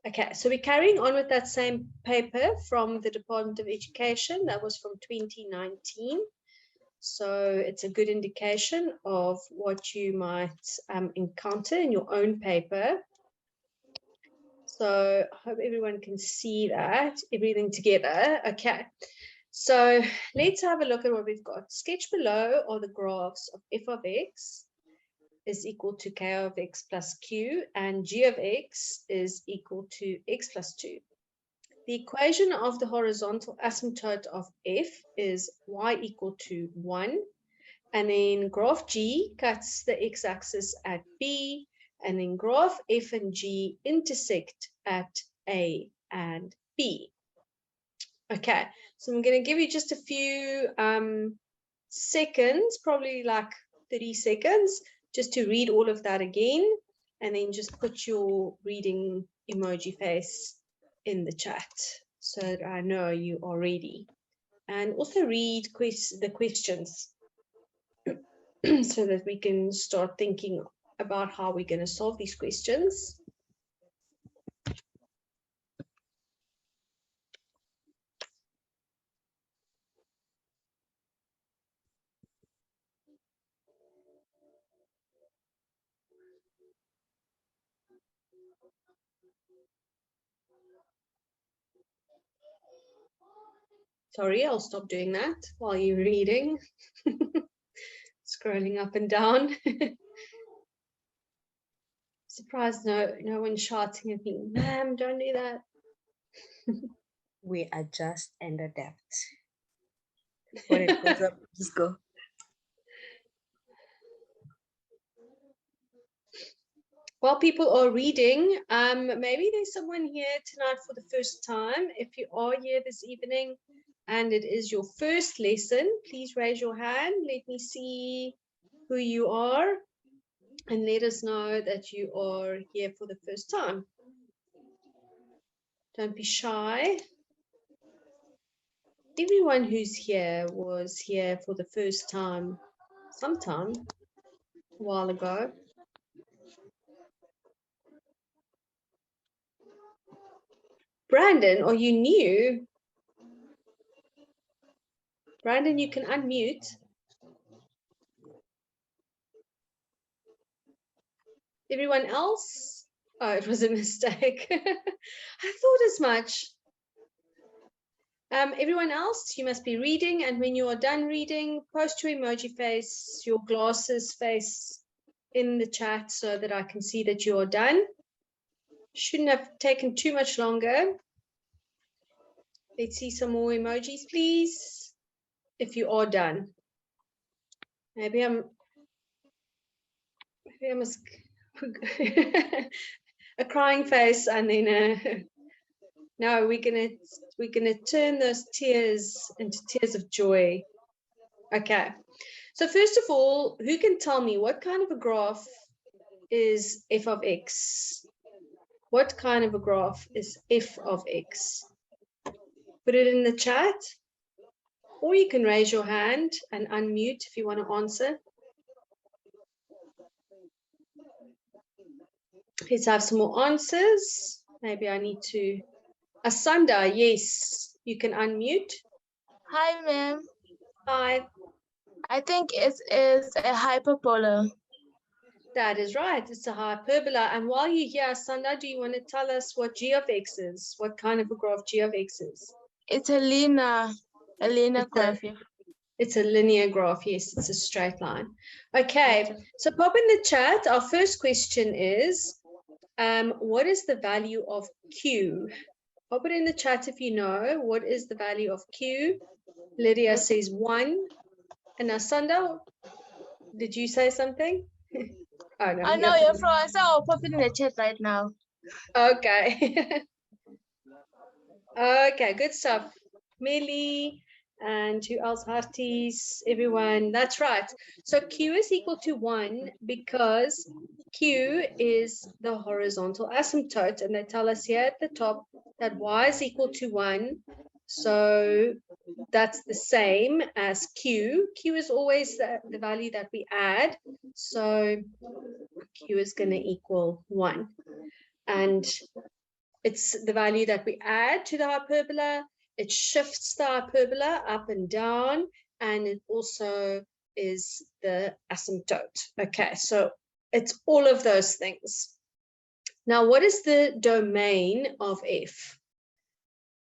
Okay, so we're carrying on with that same paper from the Department of Education. That was from 2019. So it's a good indication of what you might encounter in your own paper. So I hope everyone can see that, everything together. Okay, so let's have a look at what we've got. Sketch below are the graphs of f of x is equal to k of x plus q, and g of x is equal to x plus 2. The equation of the horizontal asymptote of f is y equal to 1, and then graph g cuts the x-axis at b, and then graph f and g intersect at a and b. Okay, so I'm going to give you just a few seconds, probably like 30 seconds, just to read all of that again, and then just put your reading emoji face in the chat so that I know you are ready. And also read the questions so that we can start thinking about how we're going to solve these questions. Sorry, I'll stop doing that while you're reading. Scrolling up and down. Surprised no one's shouting at me, ma'am, don't do that. We adjust and adapt. When it goes up, just go. While people are reading, maybe there's someone here tonight for the first time. If you are here this evening and it is your first lesson, please raise your hand. Let me see who you are and let us know that you are here for the first time. Don't be shy. Everyone who's here was here for the first time sometime a while ago. Brandon, are you new? Brandon, you can unmute. Everyone else? Oh, it was a mistake. I thought as much. Everyone else, you must be reading, and when you are done reading, post your emoji face, your glasses face in the chat so that I can see that you are done. Shouldn't have taken too much longer. Let's see some more emojis, please, if you are done. Maybe I'm a crying face, and then no, we're gonna turn those tears into tears of joy. Okay, so first of all, who can tell me what kind of a graph is f of x? What kind of a graph is f of x? Put it in the chat, or you can raise your hand and unmute if you want to answer. Let's have some more answers. Maybe I need to. Asanda, yes, you can unmute. Hi, ma'am. Hi. I think it is a hyperbola. That is right. It's a hyperbola. And while you're here, Asanda, do you want to tell us what g of x is? What kind of a graph g of x is? It's a linear graph. It's a linear graph. Yes, it's a straight line. Okay, so pop in the chat. Our first question is, what is the value of q? Pop it in the chat if you know. What is the value of q? Lydia says 1. And Asanda, did you say something? Oh, no. I know you're from, so I'll pop it in the chat right now. Okay. Okay, good stuff. Millie, and who else? Harties, everyone. That's right. So Q is equal to 1 because Q is the horizontal asymptote, and they tell us here at the top that Y is equal to 1. So that's the same as Q. Q is always the value that we add. So Q is going to equal 1. And It's the value that we add to the hyperbola. It shifts the hyperbola up and down, and it also is the asymptote. Okay, so it's all of those things. Now, what is the domain of f?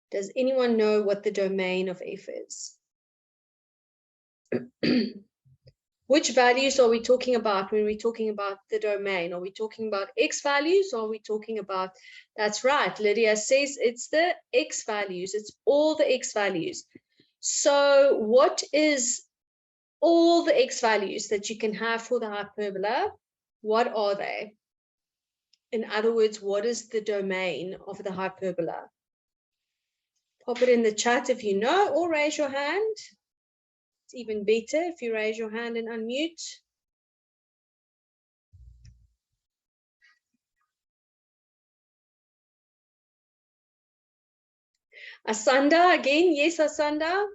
Does anyone know what the domain of f is? Which values are we talking about when we're talking about the domain? Are we talking about x values, or are we talking about, that's right, Lydia says it's the x values. It's all the x values. So what is all the x values that you can have for the hyperbola? What are they? In other words, what is the domain of the hyperbola? Pop it in the chat if you know, or raise your hand. It's even better if you raise your hand and unmute. Asanda again. Yes, Asanda.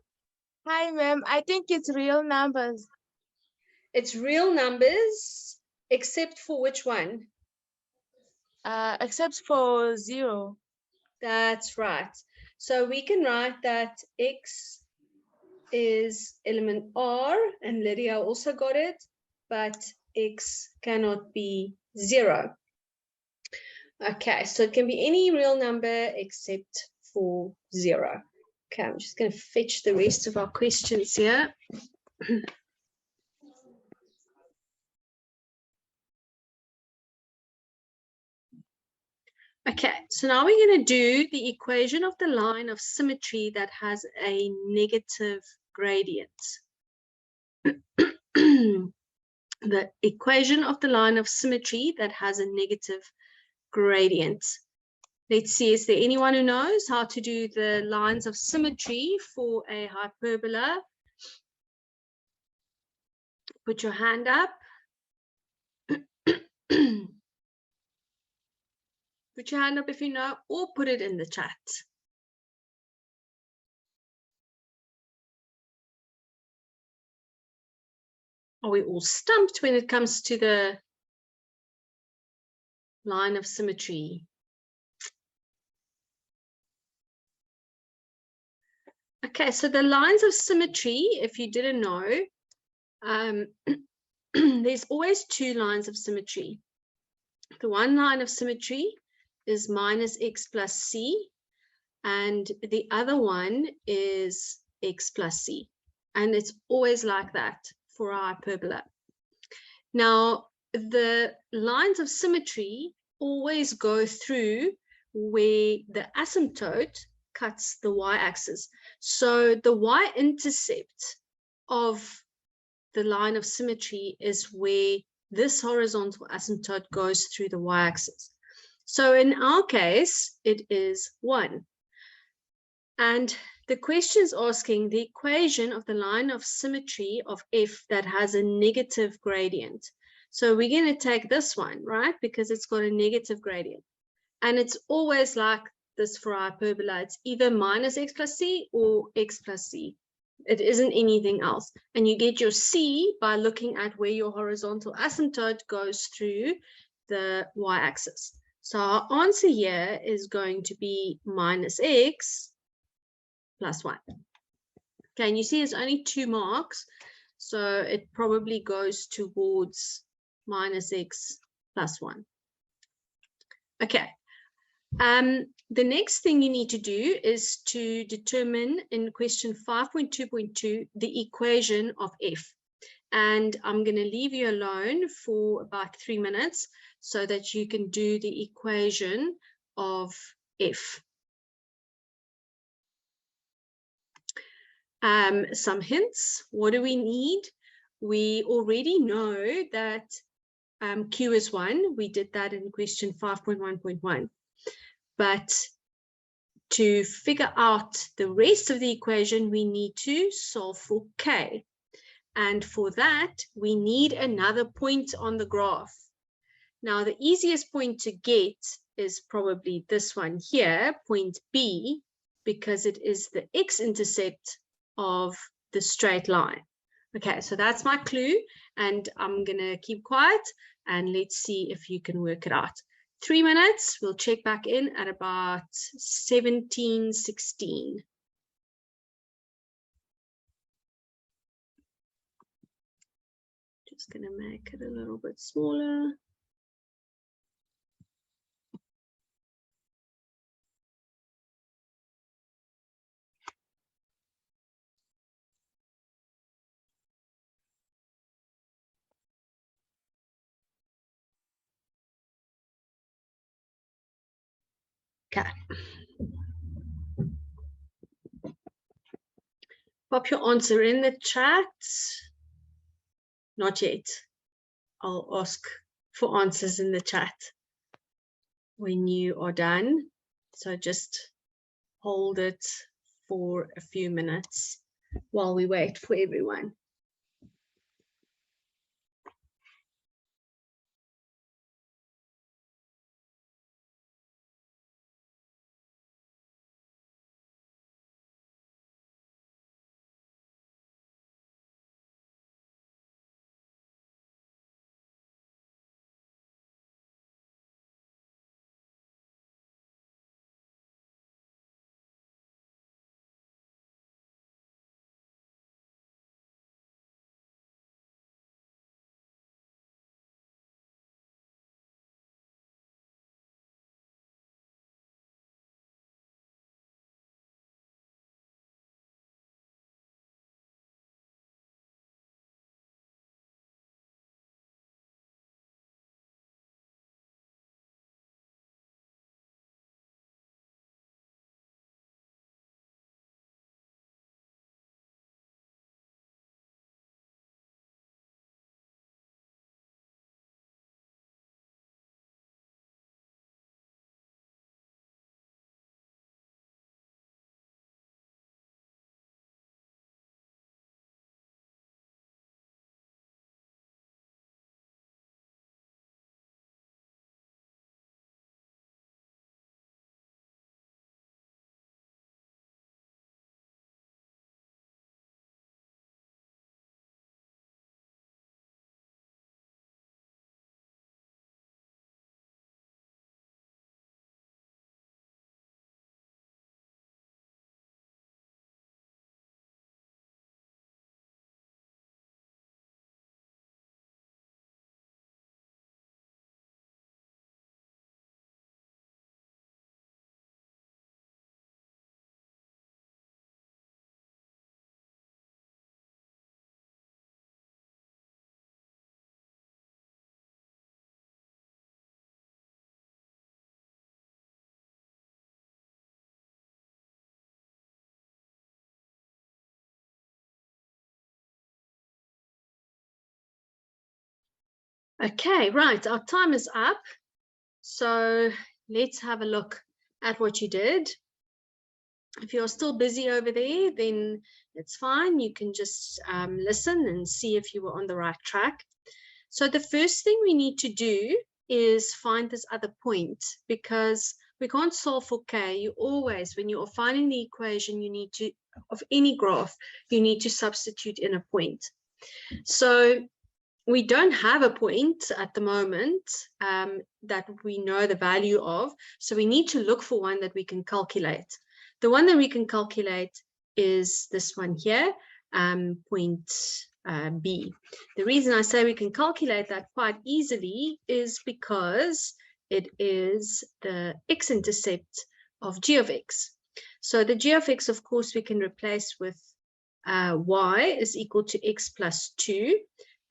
Hi, ma'am. I think it's real numbers. It's real numbers, except for which one? Except for 0. That's right. So we can write that x is element r, and Lydia also got it, but x cannot be 0. Okay, so it can be any real number except for 0. Okay, I'm just going to fetch the rest of our questions here. Okay, so now we're going to do the equation of the line of symmetry that has a negative gradient. The equation of the line of symmetry that has a negative gradient. Let's see, is there anyone who knows how to do the lines of symmetry for a hyperbola? Put your hand up. Put your hand up if you know, or put it in the chat. Are we all stumped when it comes to the line of symmetry? Okay, so the lines of symmetry, if you didn't know, there's always two lines of symmetry. The one line of symmetry is minus x plus c, and the other one is x plus c. And it's always like that for our hyperbola. Now, the lines of symmetry always go through where the asymptote cuts the y-axis. So the y-intercept of the line of symmetry is where this horizontal asymptote goes through the y-axis. So in our case, it is 1. And the question is asking the equation of the line of symmetry of f that has a negative gradient. So we're going to take this one, right? Because it's got a negative gradient. And it's always like this for hyperbola. It's either minus x plus c or x plus c. It isn't anything else. And you get your c by looking at where your horizontal asymptote goes through the y-axis. So our answer here is going to be minus x plus 1. Okay, and you see it's only 2 marks, so it probably goes towards minus x plus 1. Okay, the next thing you need to do is to determine in question 5.2.2 the equation of f. And I'm going to leave you alone for about 3 minutes so that you can do the equation of f. Some hints. What do we need? We already know that Q is 1. We did that in question 5.1.1. But to figure out the rest of the equation, we need to solve for K. And for that, we need another point on the graph. Now, the easiest point to get is probably this one here, point B, because it is the x-intercept of the straight line. Okay, so that's my clue, and I'm going to keep quiet, and let's see if you can work it out. 3 minutes. We'll check back in at about 17:16. Just going to make it a little bit smaller. Okay. Pop your answer in the chat. Not yet. I'll ask for answers in the chat when you are done. So just hold it for a few minutes while we wait for everyone. Okay, right, our time is up. So let's have a look at what you did. If you're still busy over there, then it's fine. You can just listen and see if you were on the right track. So the first thing we need to do is find this other point, because we can't solve for k. You always, when you are finding the equation, you need to, of any graph, you need to substitute in a point. So we don't have a point at the moment that we know the value of. So we need to look for one that we can calculate. The one that we can calculate is this one here, point B. The reason I say we can calculate that quite easily is because it is the x-intercept of g of x. So the g of x, of course, we can replace with y is equal to x plus 2.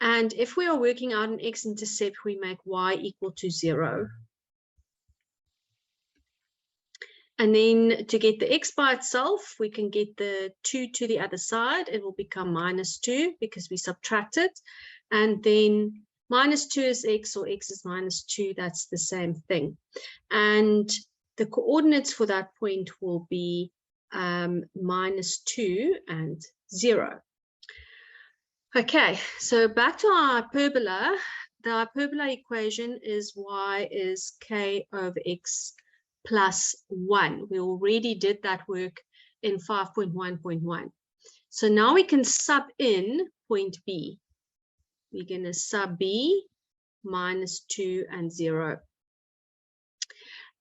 And if we are working out an x-intercept, we make y equal to 0. And then to get the x by itself, we can get the 2 to the other side. It will become minus 2 because we subtract it. And then minus 2 is x, or x is minus 2. That's the same thing. And the coordinates for that point will be minus 2 and 0. Okay, so back to our hyperbola. The hyperbola equation is y is k over x plus 1. We already did that work in 5.1.1. So now we can sub in point B. We're going to sub B minus 2 and 0.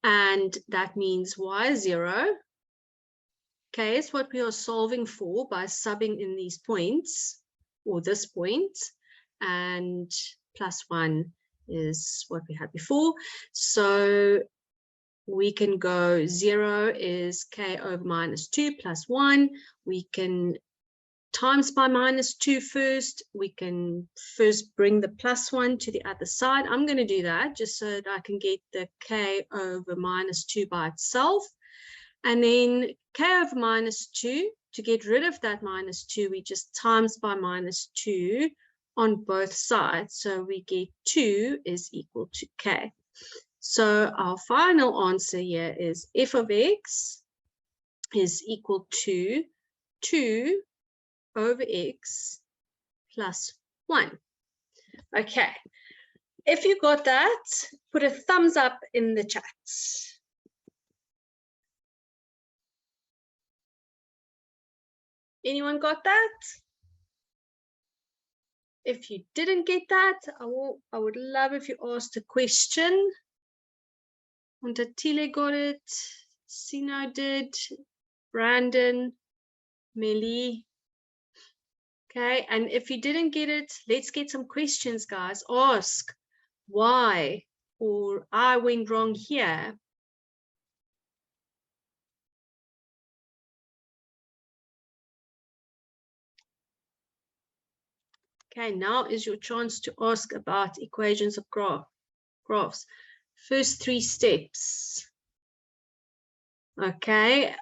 and that means y is 0. Okay, it's what we are solving for by subbing in these points, or this point, and plus 1 is what we had before. So we can go 0 is k over minus 2 plus 1. We can times by minus 2 first. We can first bring the plus 1 to the other side. I'm going to do that just so that I can get the k over minus 2 by itself. And then k over minus 2, to get rid of that minus 2, we just times by minus 2 on both sides. So we get 2 is equal to k. So our final answer here is f of x is equal to 2 over x plus 1. Okay. If you got that, put a thumbs up in the chat. Anyone got that? If you didn't get that, I would love if you asked a question. Montatile got it, Sino did, Brandon, Melly. Okay, and if you didn't get it, let's get some questions, guys. Ask why, or I went wrong here. Okay, now is your chance to ask about equations of graphs. First 3 steps. Okay,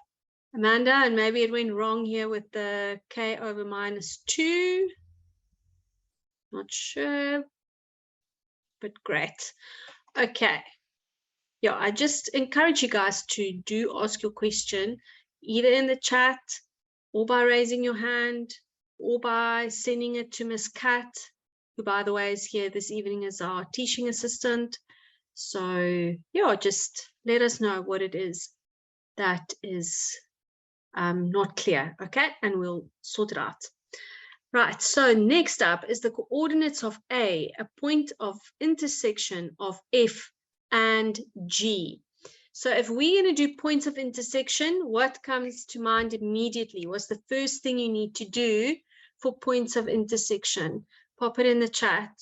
Amanda, and maybe it went wrong here with the k over minus 2. Not sure, but great. Okay. Yeah, I just encourage you guys to do ask your question either in the chat or by raising your hand or by sending it to Miss Kat, who, by the way, is here this evening as our teaching assistant. So, yeah, just let us know what it is that is not clear, okay? And we'll sort it out. Right, so next up is the coordinates of A, a point of intersection of F and G. So if we're going to do points of intersection, what comes to mind immediately? What's the first thing you need to do for points of intersection? Pop it in the chat.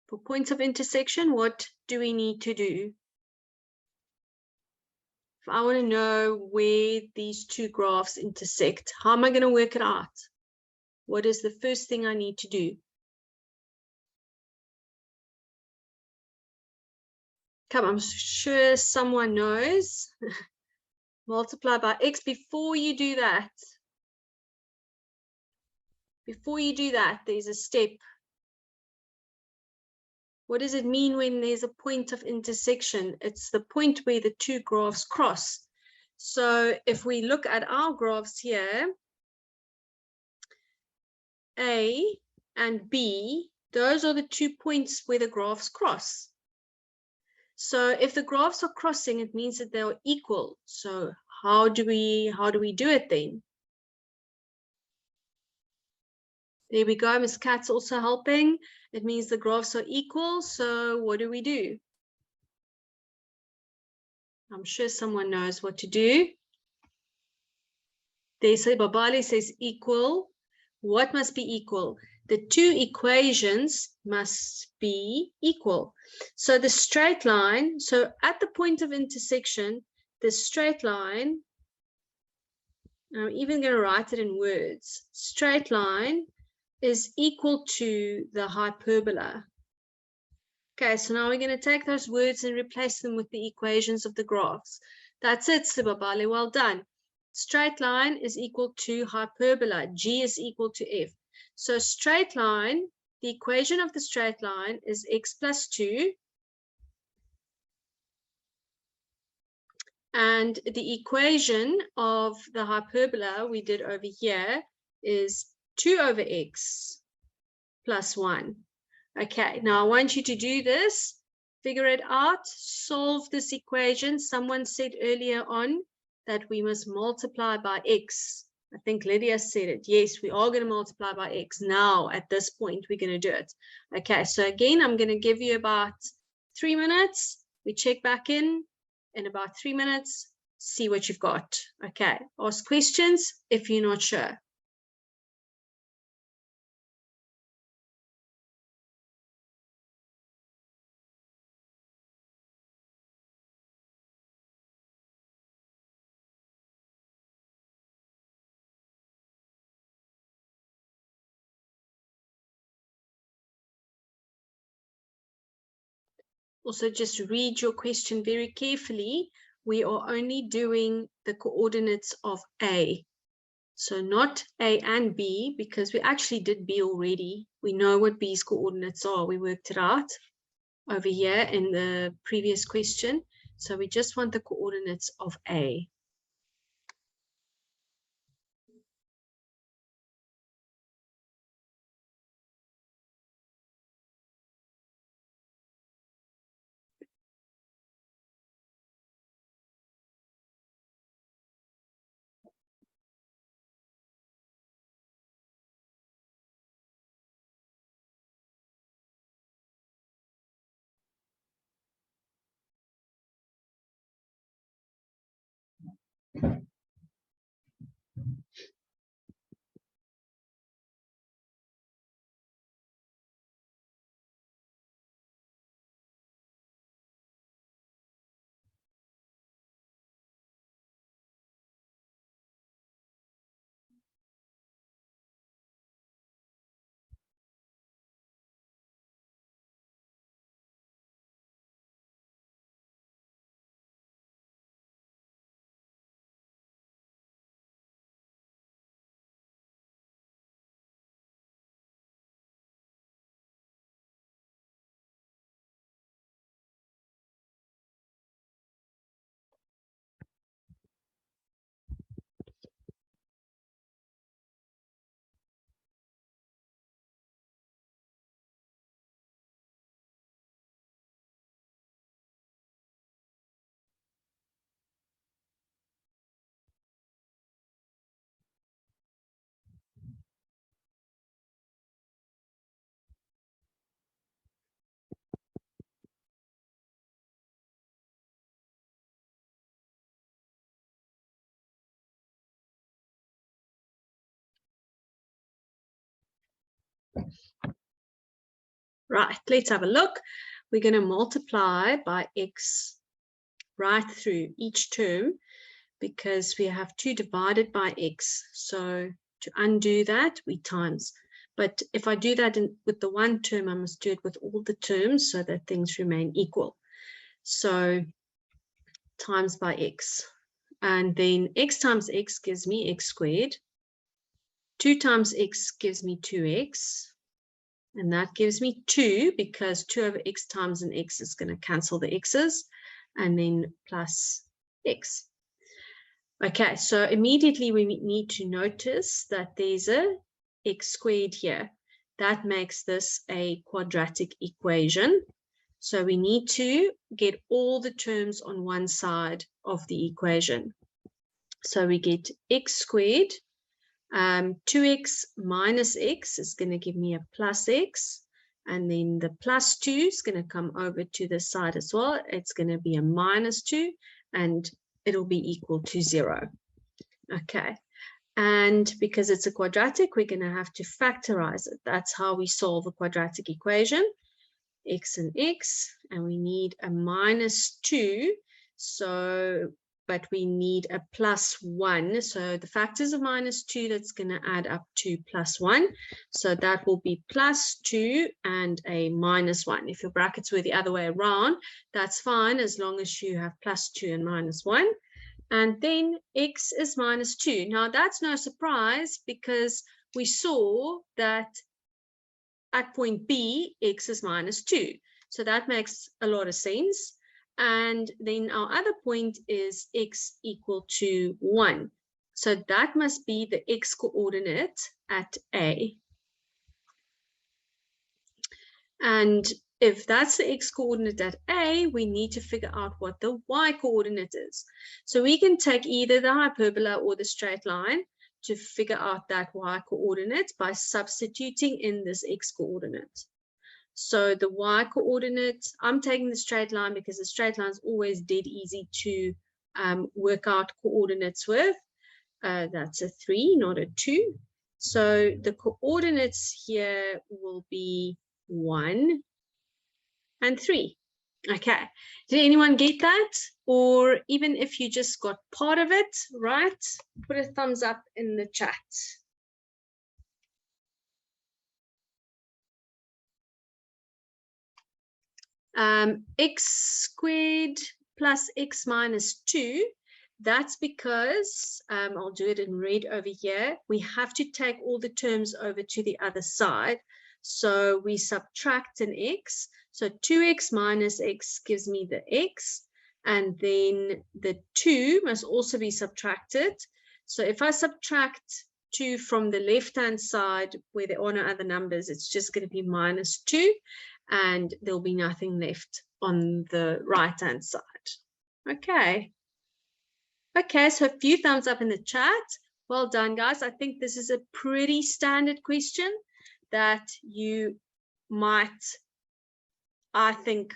For points of intersection, what do we need to do? If I want to know where these two graphs intersect, how am I going to work it out? What is the first thing I need to do? Come, I'm sure someone knows. Multiply by x. Before you do that, there's a step. What does it mean when there's a point of intersection? It's the point where the two graphs cross. So if we look at our graphs here, A and B, those are the 2 points where the graphs cross. So if the graphs are crossing, it means that they're equal. So how do we do it then? There we go. Miss Kat's also helping. It means the graphs are equal. So what do? I'm sure someone knows what to do. They say Babali says equal. What must be equal? The two equations must be equal. So the straight line, so at the point of intersection, the straight line, I'm even going to write it in words, straight line is equal to the hyperbola. Okay, so now we're going to take those words and replace them with the equations of the graphs. That's it, Sibabali, well done. Straight line is equal to hyperbola. G is equal to F. So straight line, the equation of the straight line is x plus 2. And the equation of the hyperbola we did over here is 2 over x plus 1. Okay, now I want you to do this, figure it out, solve this equation. Someone said earlier on that we must multiply by x. I think Lydia said it. Yes, we are going to multiply by x. Now, at this point, we're going to do it. Okay, so again, I'm going to give you about 3 minutes. We check back in about 3 minutes, see what you've got. Okay, ask questions if you're not sure. Also, just read your question very carefully. We are only doing the coordinates of A. So not A and B, because we actually did B already. We know what B's coordinates are. We worked it out over here in the previous question. So we just want the coordinates of A. Right, let's have a look. We're going to multiply by x right through each term because we have 2 divided by x. So to undo that, we times. But if I do that with the one term, I must do it with all the terms so that things remain equal. So times by x. And then x times x gives me x squared. 2 times x gives me 2x. And that gives me 2 because 2 over x times an x is going to cancel the x's. And then plus x. Okay, so immediately we need to notice that there's a x squared here. That makes this a quadratic equation. So we need to get all the terms on one side of the equation. So we get x squared. 2x minus x is going to give me a plus x. And then the plus 2 is going to come over to the side as well. It's going to be a minus 2. And it'll be equal to 0. Okay. And because it's a quadratic, we're going to have to factorize it. That's how we solve a quadratic equation. X and x, and we need a minus 2. So, but we need a plus 1. So the factors of minus 2, that's going to add up to plus 1. So that will be plus 2 and a minus 1. If your brackets were the other way around, that's fine as long as you have plus 2 and minus 1. And then x is minus 2. Now that's no surprise because we saw that at point B, x is minus 2. So that makes a lot of sense. And then our other point is x equal to 1. So that must be the x coordinate at A. And if that's the x coordinate at A, we need to figure out what the y coordinate is. So we can take either the hyperbola or the straight line to figure out that y coordinate by substituting in this x coordinate. So the y coordinate, I'm taking the straight line because the straight line is always dead easy to work out coordinates with. That's a 3, not a 2. So the coordinates here will be 1 and 3. Okay, did anyone get that? Or even if you just got part of it, right? Put a thumbs up in the chat. X squared plus x minus 2, that's because, I'll do it in red over here, we have to take all the terms over to the other side. So we subtract an x. So 2x minus x gives me the x. And then the 2 must also be subtracted. So if I subtract 2 from the left-hand side where there are no other numbers, it's just going to be minus 2. And there'll be nothing left on the right-hand side. Okay. Okay, so a few thumbs up in the chat. Well done, guys. I think this is a pretty standard question that you might, I think,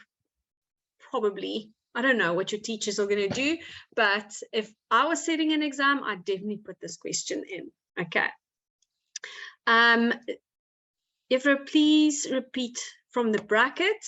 probably, I don't know what your teachers are going to do, but if I was setting an exam, I'd definitely put this question in. Okay. Ifra, please repeat from the bracket.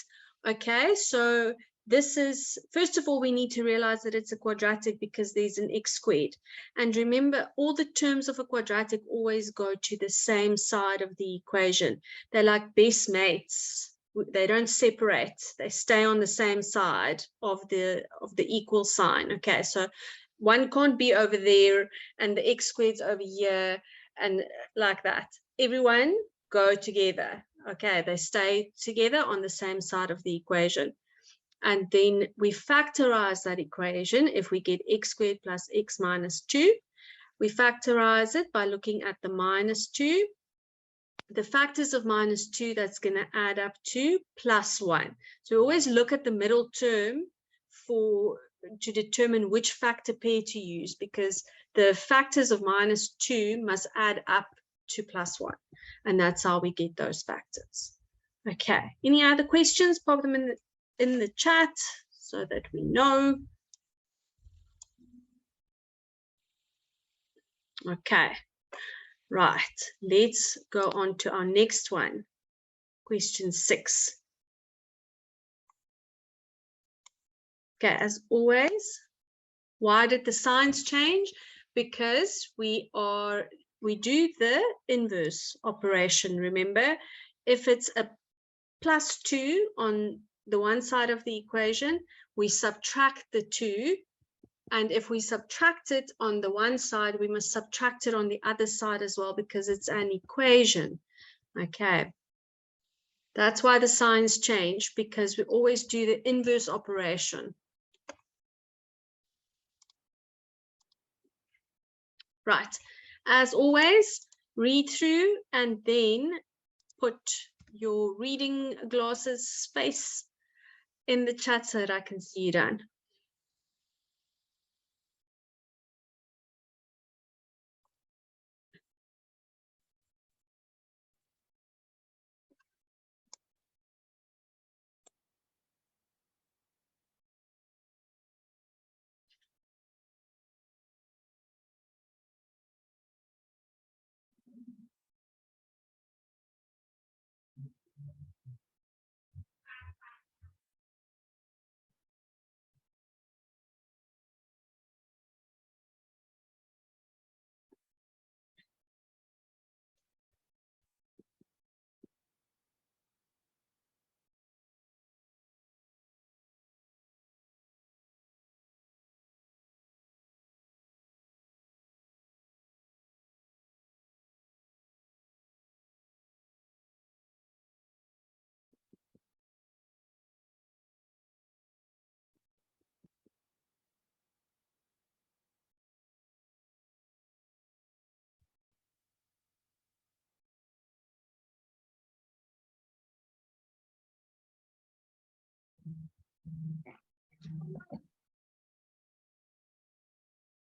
Okay, so this is, first of all, we need to realize that it's a quadratic because there's an x squared. And remember, all the terms of a quadratic always go to the same side of the equation. They're like best mates. They don't separate. They stay on the same side of the equal sign. Okay, so one can't be over there and the x squared's over here and like that. Everyone go together. Okay, they stay together on the same side of the equation. And then we factorize that equation. If we get x squared plus x minus 2, we factorize it by looking at the minus 2. The factors of minus 2, that's going to add up to plus 1. So we always look at the middle term to determine which factor pair to use, because the factors of minus 2 must add up to plus 1. And that's how we get those factors. Okay, any other questions? Pop them in the chat so that we know. Okay, right, let's go on to our next one. Question 6. Okay, as always, why did the signs change? Because we do the inverse operation. Remember, if it's a plus 2 on the one side of the equation, we subtract the 2. And if we subtract it on the one side, we must subtract it on the other side as well, because it's an equation. Okay. That's why the signs change, because we always do the inverse operation. Right. As always, read through and then put your reading glasses space in the chat so that I can see you done.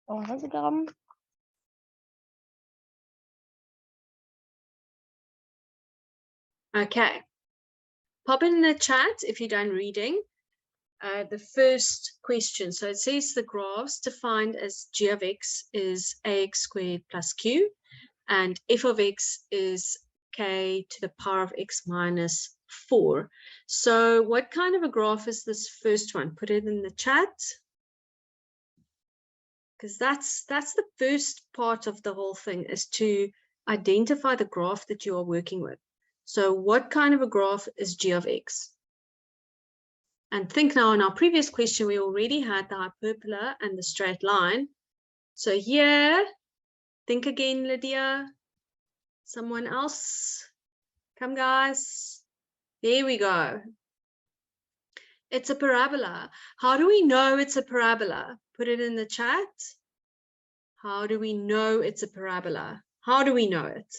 Oh, how's it going? Okay. Pop in the chat if you're done reading the first question. So it says the graphs defined as g of x is ax squared plus q, and f of x is k to the power of x minus 4. So what kind of a graph is this first one? Put it in the chat, because that's the first part of the whole thing, is to identify the graph that you are working with. So what kind of a graph is g of x? And think now, in our previous question, we already had the hyperbola and the straight line. So here, think again, Lydia. Someone else? Come, guys. There we go. It's a parabola. How do we know it's a parabola? Put it in the chat. How do we know it's a parabola? How do we know it?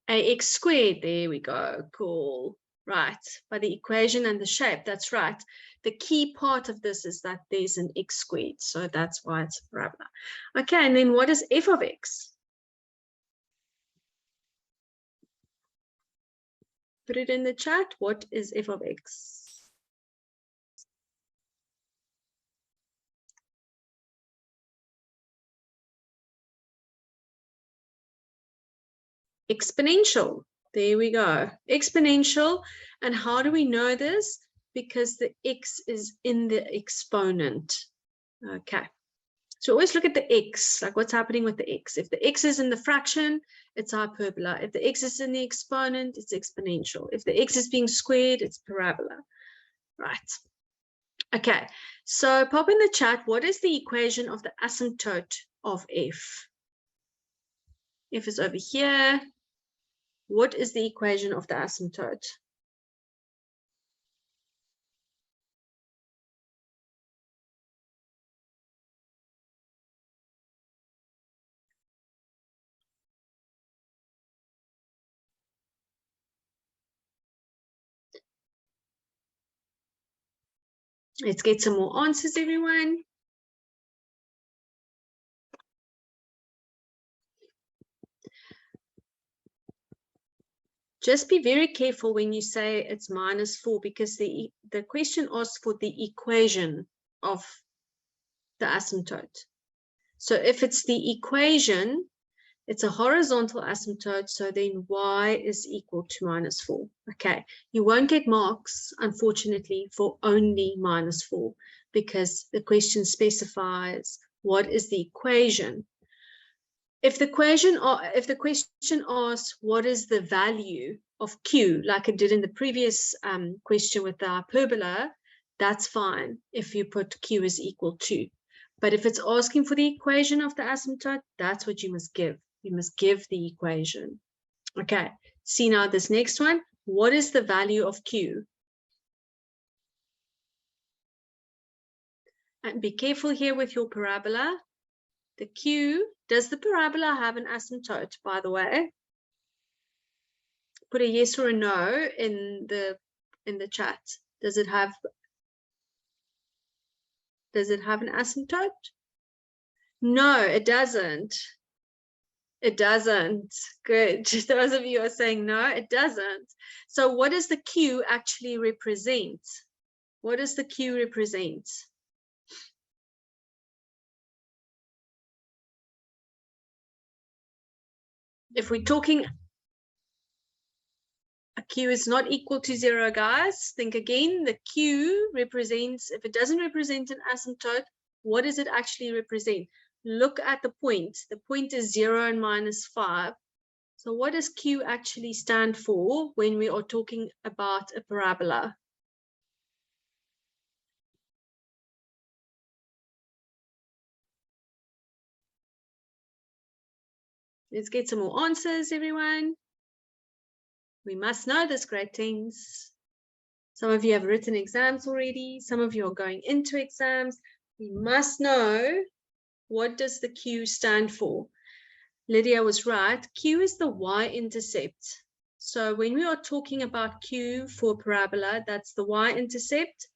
Ax squared, there we go, cool. Right, by the equation and the shape, that's right. The key part of this is that there's an x squared, so that's why it's a parabola. Okay, and then what is f of x? Put it in the chat, what is f of x? Exponential. There we go. Exponential. And how do we know this? Because the x is in the exponent. Okay. So always look at the x, like what's happening with the x. If the x is in the fraction, it's hyperbola. If the x is in the exponent, it's exponential. If the x is being squared, it's parabola. Right. Okay. So pop in the chat, what is the equation of the asymptote of f? F is over here. What is the equation of the asymptote? Let's get some more answers, everyone. Just be very careful when you say it's -4, because the question asks for the equation of the asymptote. So if it's the equation, it's a horizontal asymptote, so then y is equal to -4. Okay, you won't get marks, unfortunately, for only -4, because the question specifies what is the equation. If the question asks what is the value of q, like it did in the previous question with the hyperbola, that's fine if you put q is equal to. But if it's asking for the equation of the asymptote, that's what you must give. You must give the equation. Okay, see now this next one. What is the value of q? And be careful here with your parabola. The q, does the parabola have an asymptote, by the way? Put a yes or a no in the chat. Does it have an asymptote? No, it doesn't. It doesn't. Good. Those of you are saying no, it doesn't. So what does the q actually represent? What does the q represent? If we're talking a q is not equal to 0, guys, think again. The q represents, if it doesn't represent an asymptote, what does it actually represent? Look at the point. The point is 0 and -5. So what does q actually stand for when we are talking about a parabola? Let's get some more answers, everyone. We must know this, great things. Some of you have written exams already. Some of you are going into exams. We must know, what does the q stand for? Lydia was right. Q is the y-intercept. So when we are talking about q for parabola, that's the y-intercept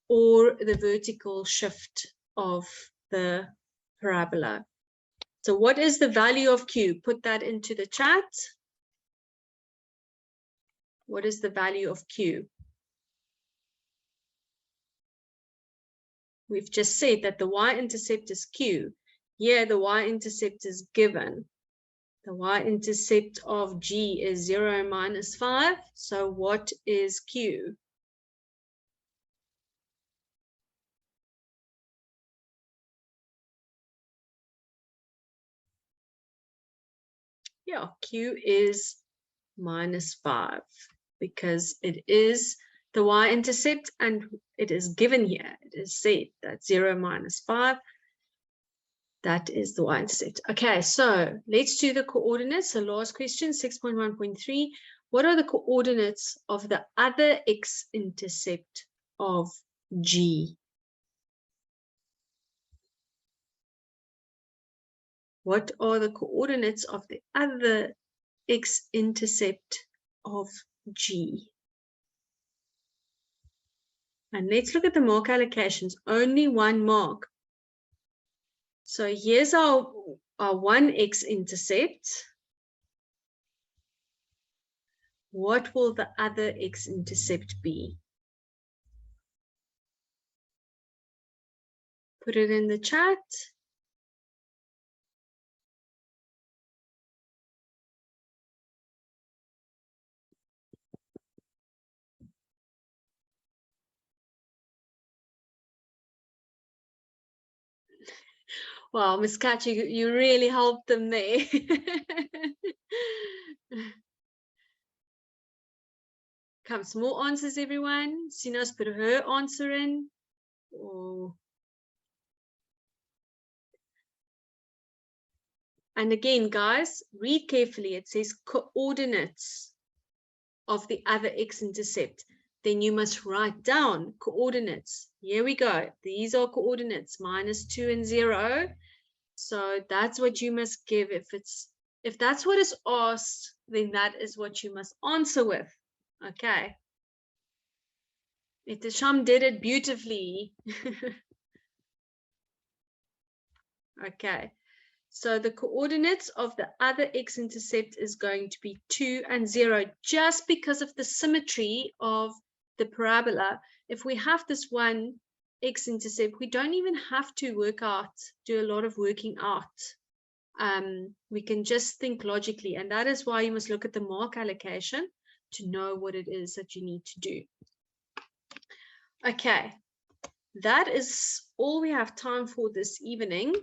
or the vertical shift of the parabola. So what is the value of Q? Put that into the chat. What is the value of Q? We've just said that the y-intercept is Q. Here, the y-intercept is given. The y-intercept of G is 0 minus 5. So what is Q? Yeah, Q is minus 5 because it is the y-intercept and it is given here. It is said that 0 minus 5. That is the y-intercept. Okay, so let's do the coordinates. So last question, 6.1.3. What are the coordinates of the other x-intercept of G? What are the coordinates of the other x-intercept of G? And let's look at the mark allocations. Only one mark. So here's our one x-intercept. What will the other x-intercept be? Put it in the chat. Wow, Miss Kat, you really helped them there. Come, some more answers, everyone. Sina's put her answer in. Oh. And again, guys, read carefully. It says coordinates of the other x-intercept. Then you must write down coordinates. Here we go. These are coordinates, minus 2 and 0. So that's what you must give. If that's what is asked, then that is what you must answer with. Okay. Itasham did it beautifully. Okay. So the coordinates of the other x-intercept is going to be 2 and 0, just because of the symmetry of the parabola. If we have this one x-intercept, we don't even have to do a lot of working out. We can just think logically, and that is why you must look at the mark allocation to know what it is that you need to do. Okay, that is all we have time for this evening.